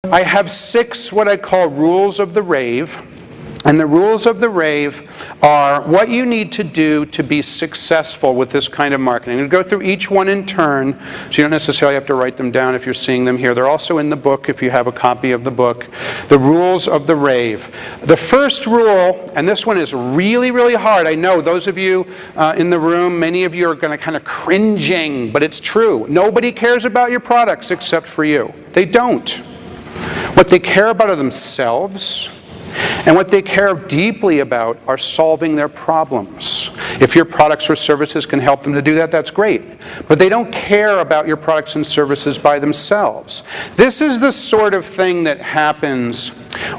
I have 6 what I call rules of the Rave. And the rules of the Rave are what you need to do to be successful with this kind of marketing. I'm going to go through each one in turn, so you don't necessarily have to write them down if you're seeing them here. They're also in the book if you have a copy of the book. The rules of the Rave. The first rule, and this one is really, really hard. I know those of you in the room, many of you are going to kind of cringing, but it's true. Nobody cares about your products except for you. They don't. What they care about are themselves. And what they care deeply about are solving their problems. If your products or services can help them to do that, that's great. But they don't care about your products and services by themselves. This is the sort of thing that happens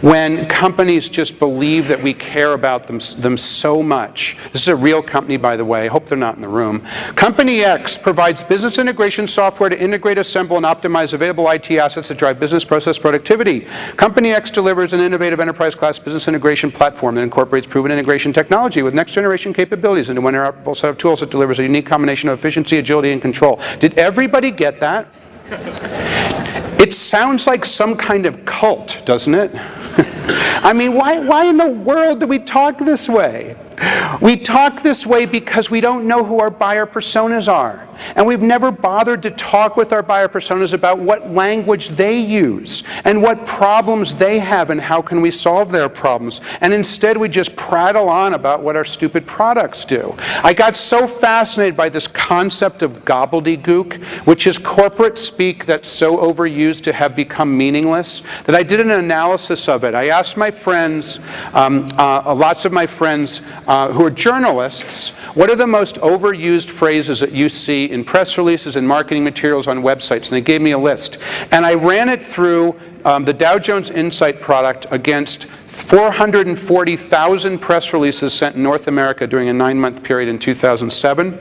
when companies just believe that we care about them so much. This is a real company, by the way. I hope they're not in the room. Company X provides business integration software to integrate, assemble, and optimize available IT assets that drive business process productivity. Company X delivers an innovative enterprise-class business integration platform that incorporates proven integration technology with next-generation capabilities into one interoperable set of tools that delivers a unique combination of efficiency, agility, and control. Did everybody get that? It sounds like some kind of cult, doesn't it? I mean, why in the world do we talk this way? We talk this way because we don't know who our buyer personas are. And we've never bothered to talk with our buyer personas about what language they use and what problems they have and how can we solve their problems. And instead we just prattle on about what our stupid products do. I got so fascinated by this concept of gobbledygook, which is corporate speak that's so overused to have become meaningless, that I did an analysis of it. I asked my friends, lots of my friends who are journalists, what are the most overused phrases that you see in press releases and marketing materials on websites? And they gave me a list. And I ran it through the Dow Jones Insight product against 440,000 press releases sent in North America during a 9-month period in 2007.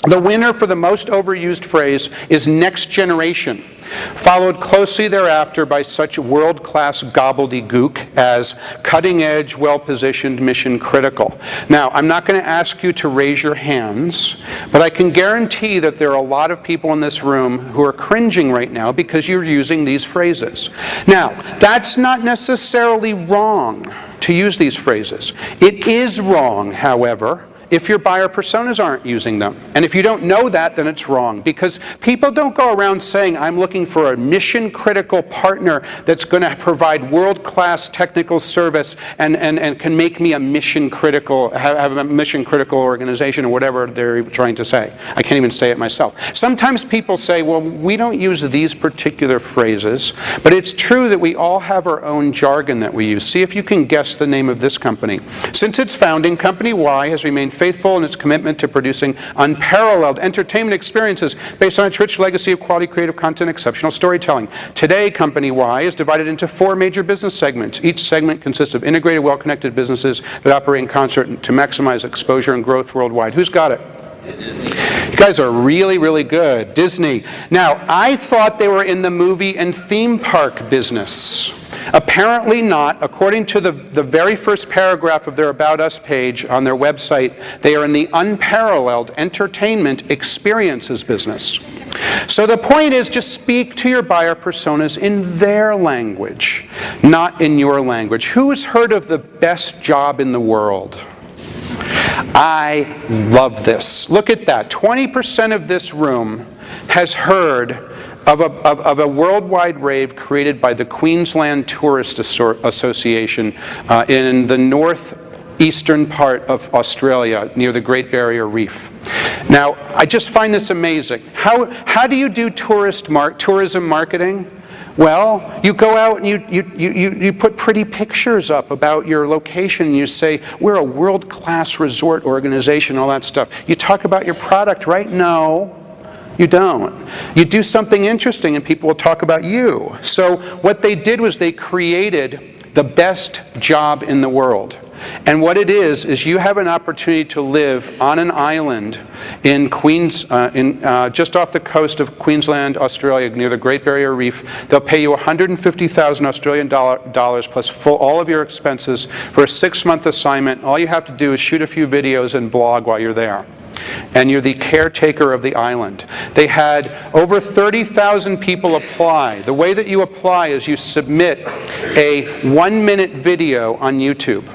The winner for the most overused phrase is next generation, followed closely thereafter by such world-class gobbledygook as cutting-edge, well-positioned, mission-critical. Now, I'm not going to ask you to raise your hands, but I can guarantee that there are a lot of people in this room who are cringing right now because you're using these phrases. Now, that's not necessarily wrong to use these phrases. It is wrong, however, if your buyer personas aren't using them. And if you don't know that, then it's wrong. Because people don't go around saying, I'm looking for a mission-critical partner that's going to provide world-class technical service and can make me a mission-critical, have a mission-critical organization or whatever they're trying to say. I can't even say it myself. Sometimes people say, well, we don't use these particular phrases, but it's true that we all have our own jargon that we use. See if you can guess the name of this company. Since its founding, Company Y has remained faithful in its commitment to producing unparalleled entertainment experiences based on its rich legacy of quality creative content, exceptional storytelling. Today, Company Y is divided into 4 major business segments. Each segment consists of integrated, well-connected businesses that operate in concert to maximize exposure and growth worldwide. Who's got it? Disney. You guys are really, really good. Disney. Now, I thought they were in the movie and theme park business. Apparently not. According to the very first paragraph of their About Us page on their website, they are in the unparalleled entertainment experiences business. So the point is, just speak to your buyer personas in their language, not in your language. Who has heard of the best job in the world? I love this. Look at that. 20% of this room has heard of a worldwide rave created by the Queensland Tourist Association in the northeastern part of Australia near the Great Barrier Reef. Now, I just find this amazing. How do you do tourism marketing? Well, you go out and you put pretty pictures up about your location. You say, we're a world-class resort organization, all that stuff. You talk about your product, right? No. You don't. You do something interesting and people will talk about you. So what they did was they created the best job in the world. And what it is you have an opportunity to live on an island in just off the coast of Queensland, Australia, near the Great Barrier Reef. They'll pay you 150,000 Australian dollars plus all of your expenses for a 6-month assignment. All you have to do is shoot a few videos and blog while you're there. and you're the caretaker of the island. They had over 30,000 people apply. The way that you apply is you submit a 1-minute video on YouTube.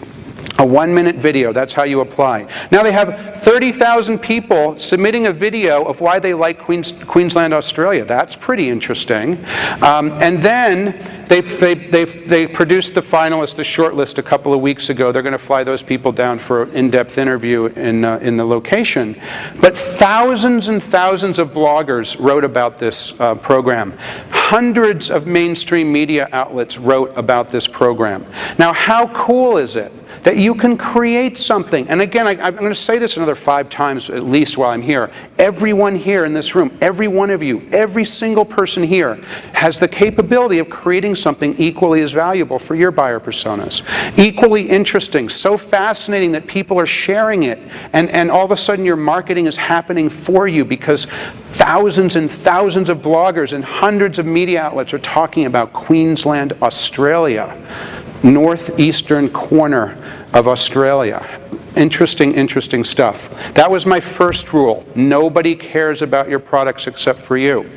A 1-minute video, that's how you apply. Now they have 30,000 people submitting a video of why they like Queensland, Australia. That's pretty interesting. And then they produced the finalists, the shortlist, a couple of weeks ago. They're going to fly those people down for an in-depth interview in the location. But thousands and thousands of bloggers wrote about this program. Hundreds of mainstream media outlets wrote about this program. Now, how cool is it that you can create something? And again, I'm going to say this another 5 times at least while I'm here. Everyone here in this room, every one of you, every single person here has the capability of creating something equally as valuable for your buyer personas. Equally interesting, so fascinating that people are sharing it, and all of a sudden your marketing is happening for you because thousands and thousands of bloggers and hundreds of media outlets are talking about Queensland, Australia. Northeastern corner of Australia. Interesting, interesting stuff. That was my first rule. Nobody cares about your products except for you.